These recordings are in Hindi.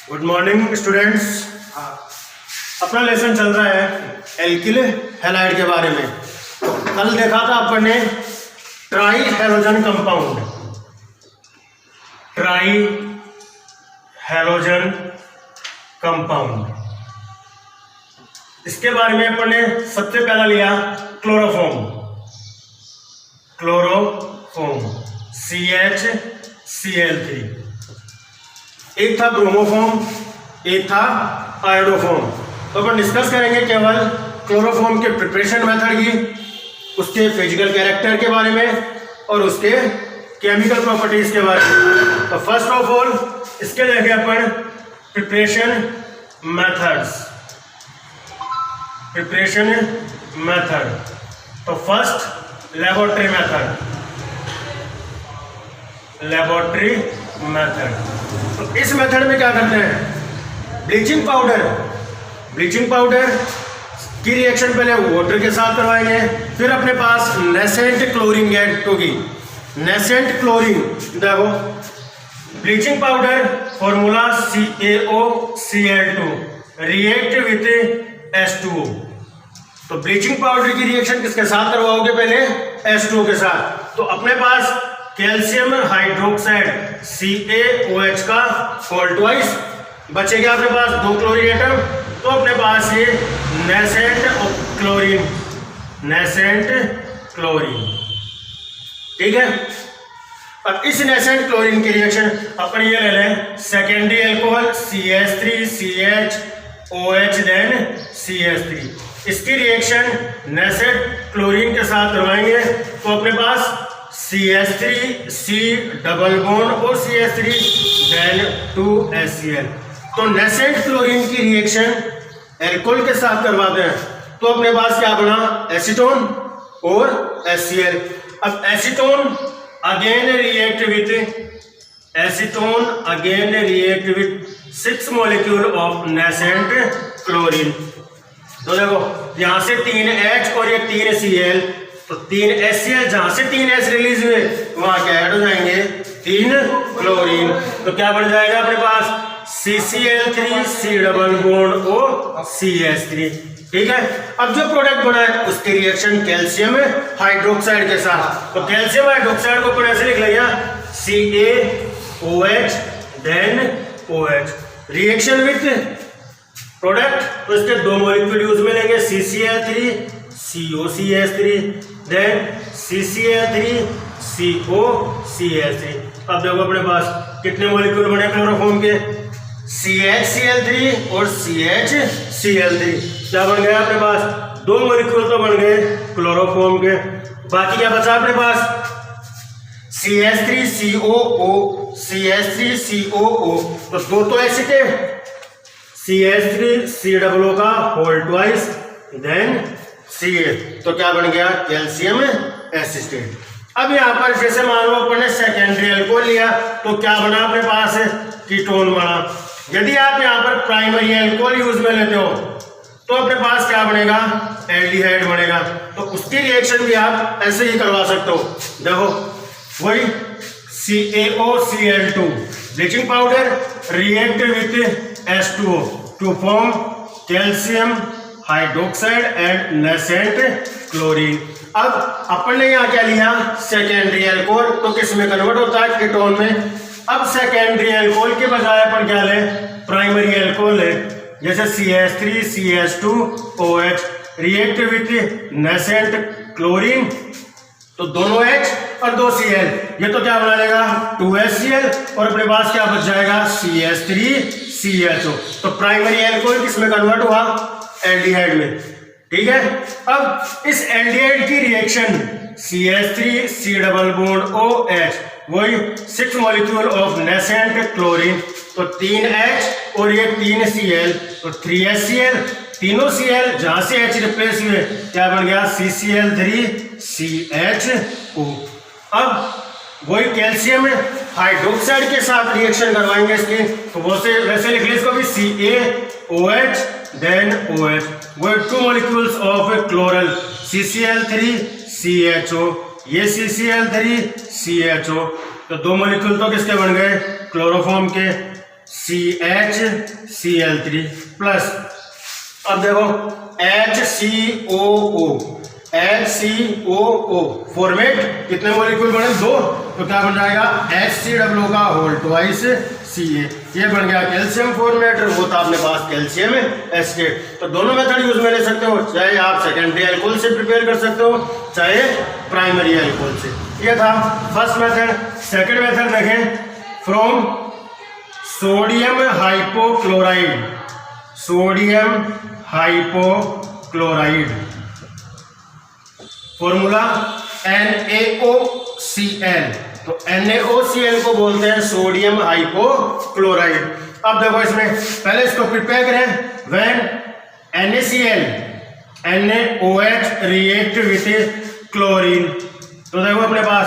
Good morning students. अपना लेसन चल रहा है एल्किल हैलाइड के बारे में। कल देखा था अपन ने try halogen compound, try halogen compound. इसके बारे में अपन ने सबसे पहला लिया क्लोरोफॉर्म, क्लोरोफॉर्म CHCl3। एक था ब्रोमोफॉर्म, एक था आयोडोफॉर्म। तो अपन डिस्कस करेंगे केवल क्लोरोफॉर्म के प्रिपरेशन मेथड की, उसके फिजिकल कैरेक्टर के बारे में और उसके केमिकल प्रॉपर्टीज के बारे में। तो फर्स्ट ऑफ ऑल इसके लेंगे अपन प्रिपरेशन मेथड्स, प्रिपरेशन मेथड। तो first laboratory method, laboratory method. तो इस मेथड में क्या करते हैं, ब्लीचिंग पाउडर, ब्लीचिंग पाउडर की रिएक्शन पहले वाटर के साथ करवाएंगे, फिर अपने पास नेसेंट क्लोरीन गैस होगी, नेसेंट क्लोरीन। देखो bleaching powder formula CaOCl2 react with H2O। तो ब्लीचिंग पाउडर की रिएक्शन किसके साथ करवाओगे, पहले H2O के साथ। तो अपने पास कैल्शियम हाइड्रोक्साइड CaOH का होल ट्वाइस बचेगा अपने पास 2 क्लोरीन एटम। तो अपने पास ये नेसेंट क्लोरीन, नेसेंट क्लोरीन, ठीक है। अब इस नेसेंट क्लोरीन की रिएक्शन अपन ये ले लें secondary alcohol CH3CHOH then CH3। इसकी रिएक्शन नेसेंट क्लोरीन के साथ करवाएंगे तो अपने पास CH3C डबल बॉन्ड और CH3 देन 2HCl। तो नेसेंट क्लोरीन की रिएक्शन एल्कोहल के साथ करवाते हैं तो अपने पास क्या बना, एसीटोन और HCl। अब acetone again react with, acetone again react with 6 molecule of nascent chlorine. तो देखो यहां से 3H और ये 3Cl, तो 3HCl, जहां से 3H रिलीज हुए वहां क्या ऐड हो जाएंगे 3 क्लोरीन। तो क्या बन जाएगा अपने पास CCl3C डबल बॉन्ड और CH3, ठीक है। अब जो प्रोडक्ट बना है उसकी रिएक्शन कैल्शियम हाइड्रोक्साइड के साथ। तो कैल्शियम हाइड्रोक्साइड को अपन ऐसे लिख लिया CaOH then OH reaction with product. तो इसके 2 मॉलिक्यूल यूज में लेंगे CCl3 COCH3 then CCl3 COCH3। अब देखो अपने पास कितने मॉलिक्यूल बने क्लोरोफॉर्म के, CHCl3 और CHCl3। क्या बन गया अपने पास, 2 मॉलिक्यूल तो बन गए क्लोरोफॉर्म के। बाकी क्या बचा अपने पास CH3COO, CH3COO। तो 2 तो एसिड है, CH3C डबल O का होल ट्वाइस देन Ca। तो क्या बन गया, कैल्शियम एसिटेट। अब यहाँ पर जैसे मान लो अपन ने सेकेंडरी अल्कोहल लिया तो क्या बना अपने पास, कीटोन बना। यदि आप यहाँ पर प्राइमरी अल्कोहल यूज में लेते हो तो अपने पास क्या बनेगा, एल्डिहाइड बनेगा। तो उसकी रिएक्शन भी आप ऐसे ही करवा सकते हो। देखो वही CaOCl2 bleaching powder react with H2O to form calcium hydroxide and nascent chlorine. अब अपन ने यहाँ क्या लिया, सेकेंडरी अल्कोहल, तो किस में कन्वर्ट होता है, कीटोन में। अब सेकेंडरी अल्कोहल के बजाय अपन क्या ले, प्राइमरी अल्कोहल है, जैसे CH3CH2OH react with nascent chlorine. तो दोनों H और 2 Cl, ये तो क्या बना लेगा 2HCl और अपने पास क्या बच जाएगा CH3CHO। तो प्राइमरी अल्कोहल किस में कन्वर्ट हुआ, एल्डिहाइड में, ठीक है। अब इस एल्डिहाइड की reaction CH3C double bond OH, वही 6 मॉलिक्यूल ऑफ नेसेंट क्लोरीन। तो 3H और ये 3Cl, तो 3HCl, तीनों Cl जहां से H रिप्लेस हुए क्या बन गया CCl3CHO। अब वही कैल्शियम हाइड्रोक्साइड के साथ रिएक्शन करवाएंगे इसकी, तो वो से वैसे लिख ली इसको भी CaOH देन OH। वो 2 मॉलिक्यूल्स ऑफ क्लोरल CCl3CHO, ये CCl3CHO। तो 2 मॉलिक्यूल तो किसके बन गए, क्लोरोफॉर्म के। CHCl3 प्लस, अब देखो HCOO फॉर्मेट कितने मॉलिक्यूल बने? 2, तो क्या बन जाएगा HCl का होल ट्वाइस Ca। ये बन गया कैल्शियम फॉर्मेट, वो था अपने पास कैल्शियम एसिटेट। तो दोनों मेथड यूज में ले सकते हो, चाहे आप सेकेंडरी अल्कोहल से प्रिपेयर कर सकते हो, चाहे प्राइमरी अल्कोहल से। ये था फर्स्ट मेथड। सेकंड मेथड देखें, from sodium hypochloride formula NaOCl। तो NaOCl को बोलते हैं सोडियम हाइपोक्लोराइड। अब देखो इसमें पहले इसको प्रिपेयर करें। When NaOH react with chlorine, तो देखो अपने पास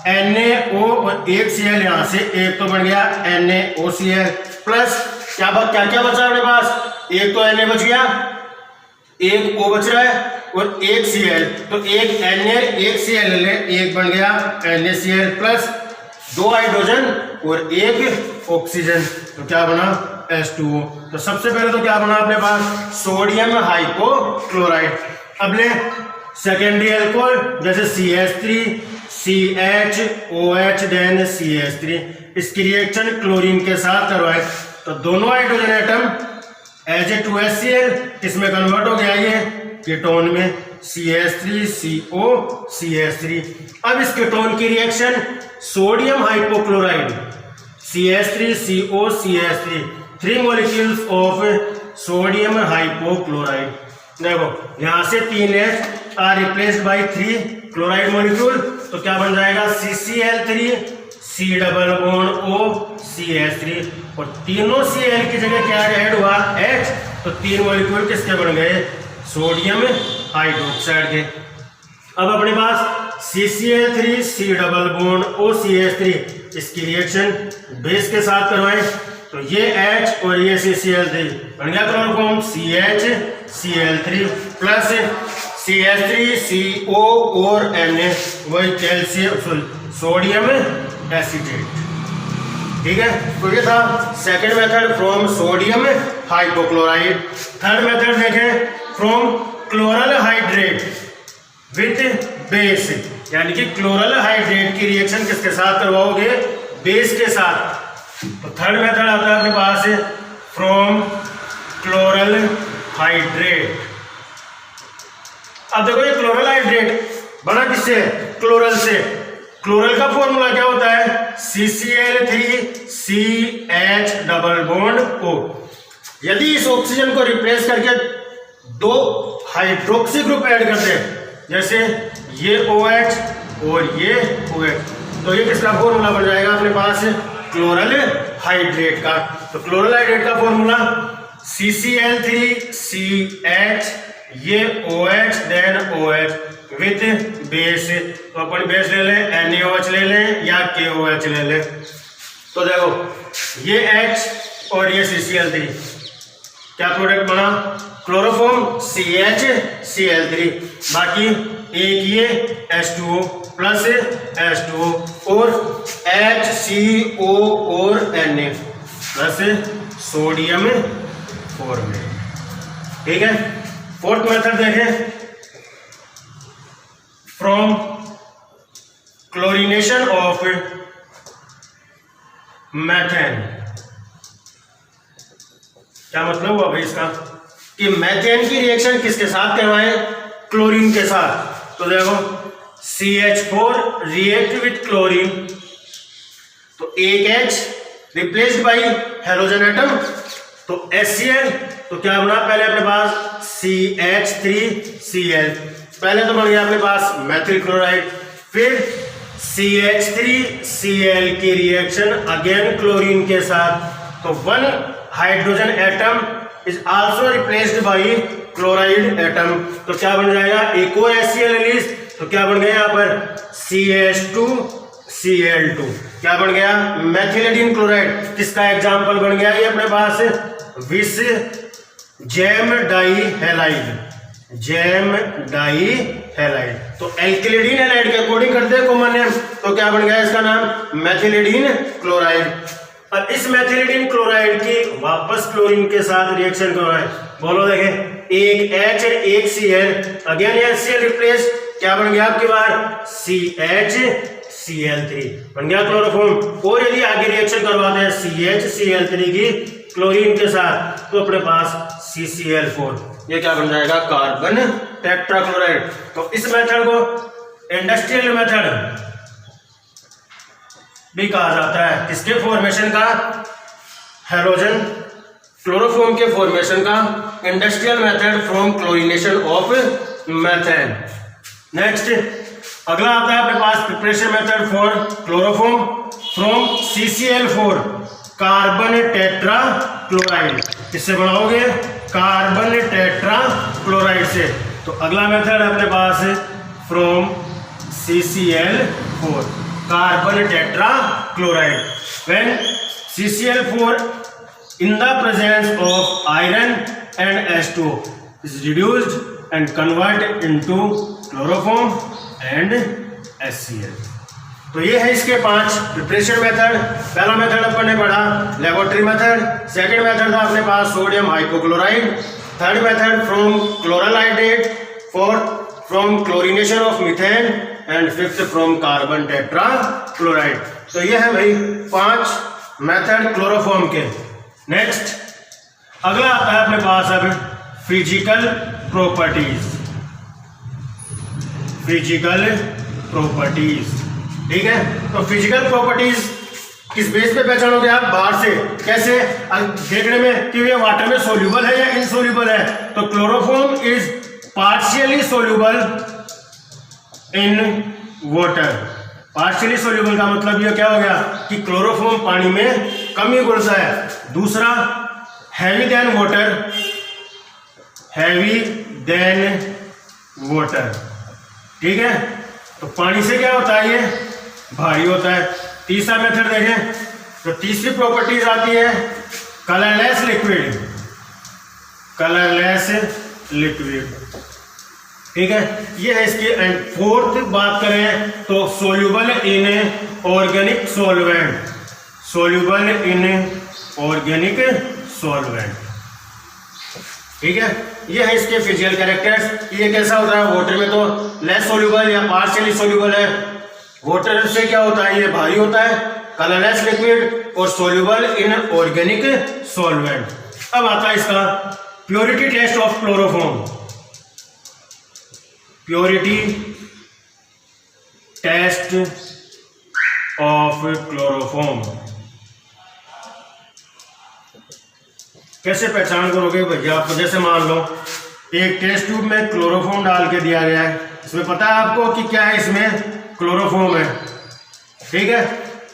NaO और एक Cl, यहां से एक तो बन गया NaOCl प्लस क्या क्या बचा अपने पास? एक तो Na बच गया, एक O बच रहा है और एक Cl, तो एक Na एक Cl ले, एक बन गया NaCl प्लस 2 हाइड्रोजन और एक ऑक्सीजन, तो क्या बना H2O। तो सबसे पहले तो क्या बना अपने पास? Sodium hypochloride. अब ले सेकेंडरी अल्कोहल जैसे CH3 CHOH देन CH3, इसकी रिएक्शन क्लोरीन के साथ करवाए तो दोनों हाइड्रोजन एटम H2HCl इसमें कन्वर्ट हो गया ये कीटोन में CH3CO CH3। अब इस कीटोन की reaction sodium hypochloride CH3CO CH3, 3 molecules of sodium hypochloride. देखो यहां से 3 H are replaced by 3 chloride molecule, तो क्या बन जाएगा CCl3 C double bond O CH3, और तीनों Cl की जगह क्या ऐड हुआ H, तो 3 मॉलिक्यूल किसके बन गए? सोडियम हाइड्रोक्साइड के। अब अपने पास CCl3 C double bond O CH3, इसकी रिएक्शन बेस के साथ करवाएं तो ये H और ये CCl3 बन गया क्लोरोफॉर्म CHCl3 प्लस CH3CO और Na, वही कैल्शियम सोडियम एसिटेट। ठीक है, तो ये था second method from sodium hypochlorite. Third method देखें, from chloral hydrate with base, यानी कि क्लोरल हाइड्रेट की रिएक्शन किसके साथ करवाओगे? बेस के साथ। तो थर्ड मेथड आता है अपने पास फ्रॉम क्लोरल हाइड्रेट। अब देखो ये क्लोरल हाइड्रेट बना किससे? क्लोरल से। क्लोरल का फॉर्मूला क्या होता है? CCl3CH double bond O। यदि इस ऑक्सीजन को रिप्लेस करके 2 हाइड्रोक्सी ग्रुप ऐड करते हैं, जैसे ये OH और ये OH, तो ये किसका फॉर्मूला बन जाएगा अपने पास? क्लोरल हाइड्रेट का। तो क्लोरल हाइड्रेट का फॉर्मूला CCl3CH, ये OH then OH with base, तो अपन बेस ले लें NaOH ले लें या KOH ले लें। तो देखो ये H और ये CCl3, क्या प्रोडक्ट बना? क्लोरोफॉर्म CHCl3, बाकी एक ये H2O प्लस H2O और HCO और Na प्लस सोडियम फॉर्मेट। ठीक है, फोर्थ मेथड देखें, फ्रॉम क्लोरीनेशन ऑफ मैथेन। क्या मतलब हुआ भाई इसका? कि मैथेन की रिएक्शन किसके साथ करवाएं? क्लोरीन के साथ। तो देखो CH4 रिएक्ट विथ क्लोरीन, तो एक H replaced by halogen atom, तो HCl, तो क्या बना पहले अपने पास CH3Cl, पहले तो बन गया अपने पास मैथिल क्लोराइड, फिर CH3Cl की रिएक्शन अगेन क्लोरीन के साथ, तो 1 hydrogen atom is also replaced by chloride atom, तो क्या बन जाएगा? एक और HCl रिलीज, तो क्या बन गया यहाँ पर CH2Cl2, क्या बन गया? मैथिलिडीन क्लोराइड। किसका एग्जाम्पल बन गया ये अपने पास? विस जैम डाई हैलाइड, तो एल्किलिडीन हैलाइड के अकॉर्डिंग करते हैं कॉमन नेम, तो क्या बन गया इसका नाम? मैथिलिडीन क्लोराइड। अब इस मेथिलीन क्लोराइड की वापस क्लोरीन के साथ रिएक्शन करवाएं। बोलो देखें, एक H एक Cl, अगेन ये Cl रिप्लेस, क्या बन गया आपकी बार CHCl3 बन गया क्लोरोफॉर्म। और यदि आगे रिएक्शन करवाते हैं CHCl3 की क्लोरीन के साथ तो अपने पास CCl4, ये क्या बन जाएगा कार्बन टेट्राक्लोराइड। तो इस मेथड को इंडस्ट्रियल मेथड भी कहा जाता है। किसके फॉर्मेशन का, हेलोजन क्लोरोफॉर्म के फॉर्मेशन का industrial method from chlorination of methane. Next अगला आता है अपने पास preparation method for chloroform from CCl4 carbon tetrachloride. किससे बनाओगे, कार्बन टेट्रा क्लोराइड से। तो अगला मेथड है अपने पास from CCl4 carbon tetrachloride. When CCl4 in the presence of iron and H2 is reduced and converted into chloroform and HCl। तो ये है इसके 5 प्रिपरेशन मेथड। पहला मेथड अपन ने पढ़ा लेबोरेटरी मेथड, सेकंड मेथड था अपने पास sodium hypochlorite, third method from chloral hydrate, fourth from chlorination of methane and fifth from carbon tetrachloride. तो ये है भाई 5 मेथड क्लोरोफॉर्म के। नेक्स्ट अगला आता है अपने पास अब फिजिकल प्रॉपर्टीज। फिजिकल प्रॉपर्टीज, ठीक है। तो फिजिकल प्रॉपर्टीज किस बेस पे पहचानोगे आप, बाहर से कैसे देखने में कि ये वाटर में सोल्यूबल है या इनसोल्यूबल है। तो chloroform is partially soluble in water. Partially soluble का मतलब ये क्या हो गया कि क्लोरोफॉर्म पानी में कम ही घुलता है। दूसरा heavy than water, heavy than water, ठीक है। तो पानी से क्या होता है, ये भारी होता है। तीसरा मेथड देखें तो तीसरी प्रॉपर्टीज आती है कलरलेस लिक्विड, कलरलेस लिक्विड, ठीक है। ये है इसकी। एंड फोर्थ बात करें तो soluble in organic solvent, soluble in organic solvent, ठीक है। ये है इसके फिजिकल कैरेक्टर्स। ये कैसा होता है, वाटर में तो लेस सोल्यूबल या पार्शियली सोल्यूबल है, वाटर से क्या होता है ये भारी होता है, कलरलेस लिक्विड और सोल्यूबल इन ऑर्गेनिक सॉल्वेंट। अब आता है इसका purity test of chloroform. Purity test of chloroform कैसे पहचान करोगे भैया आप। जैसे मान लो एक टेस्ट ट्यूब में क्लोरोफॉर्म डाल के दिया गया है, इसमें पता है आपको कि क्या है, इसमें क्लोरोफॉर्म है, ठीक है।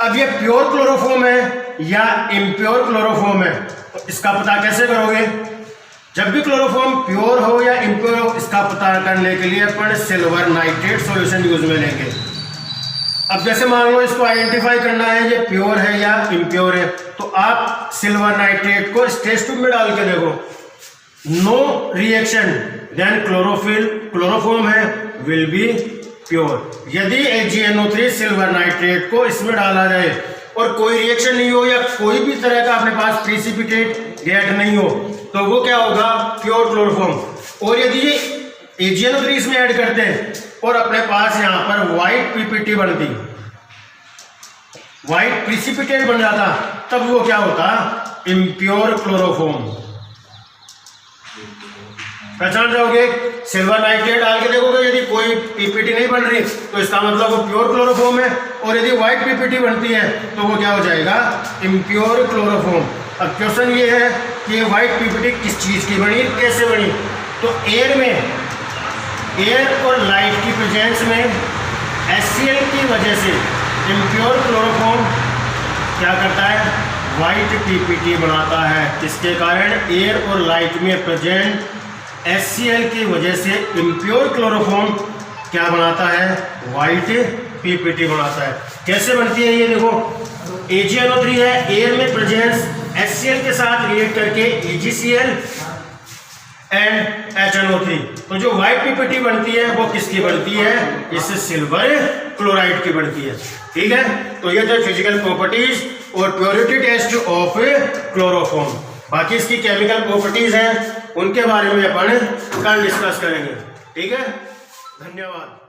अब ये प्योर क्लोरोफॉर्म है या इम्प्योर क्लोरोफॉर्म है, तो इसका पता कैसे करोगे। जब भी क्लोरोफॉर्म प्योर हो या इम्प्योर हो, इसका पता करने के लिए अपन सिल्वर नाइट्रेट सॉल्यूशन यूज में लेंगे। अब जैसे मान लो इसको आइडेंटिफाई करना है ये प्योर है या इम्प्योर है, तो आप सिल्वर नाइट्रेट को इस टेस्ट ट्यूब में डाल के देखो, नो रिएक्शन, देन क्लोरोफॉर्म है विल बी प्योर। यदि AgNO3 सिल्वर नाइट्रेट को इसमें डाला जाए और कोई रिएक्शन नहीं हो या कोई भी तरह का अपने पास प्रिसिपिटेट गैस नहीं हो, तो वो क्या होगा, प्योर क्लोरोफॉर्म। और यदि ये AgNO3 इसमें ऐड करते हैं और अपने पास यहां पर व्हाइट पीपीटी बनती, व्हाइट प्रिसिपिटेट बन जाता, तब वो क्या होता, इम्प्योर क्लोरोफॉर्म। पहचान जाओगे, सिल्वर नाइट्रेट डाल के देखोगे यदि कोई पीपीटी नहीं बन रही तो इसका मतलब वो प्योर क्लोरोफॉर्म है, और यदि व्हाइट पीपीटी बनती है तो वो क्या हो जाएगा, इम्प्योर क्लोरोफॉर्म। अब क्वेश्चन ये है कि व्हाइट पीपीटी किस चीज की बनी, कैसे बनी। तो एयर में, एयर और लाइट की प्रेजेंस में HCl की वजह से इम्प्योर क्लोरोफॉर्म क्या करता है, व्हाइट पीपीटी बनाता है। किसके कारण, एयर और लाइट में प्रेजेंट HCl की वजह से इम्प्योर क्लोरोफॉर्म क्या बनाता है, व्हाइट पीपीटी बनाता है। कैसे बनती है ये देखो, AgNO3 है, एयर में प्रेजेंस HCl के साथ रिएक्ट करके AgCl एंड HNO3, तो जो व्हाइट पीपीटी बनती है वो किसकी बनती है, इससे सिल्वर क्लोराइड की बनती है, ठीक है। तो ये थे फिजिकल प्रॉपर्टीज और प्योरिटी टेस्ट ऑफ क्लोरोफॉर्म। बाकी इसकी केमिकल प्रॉपर्टीज हैं, उनके बारे में अपन कल डिस्कस करेंगे। ठीक है, धन्यवाद।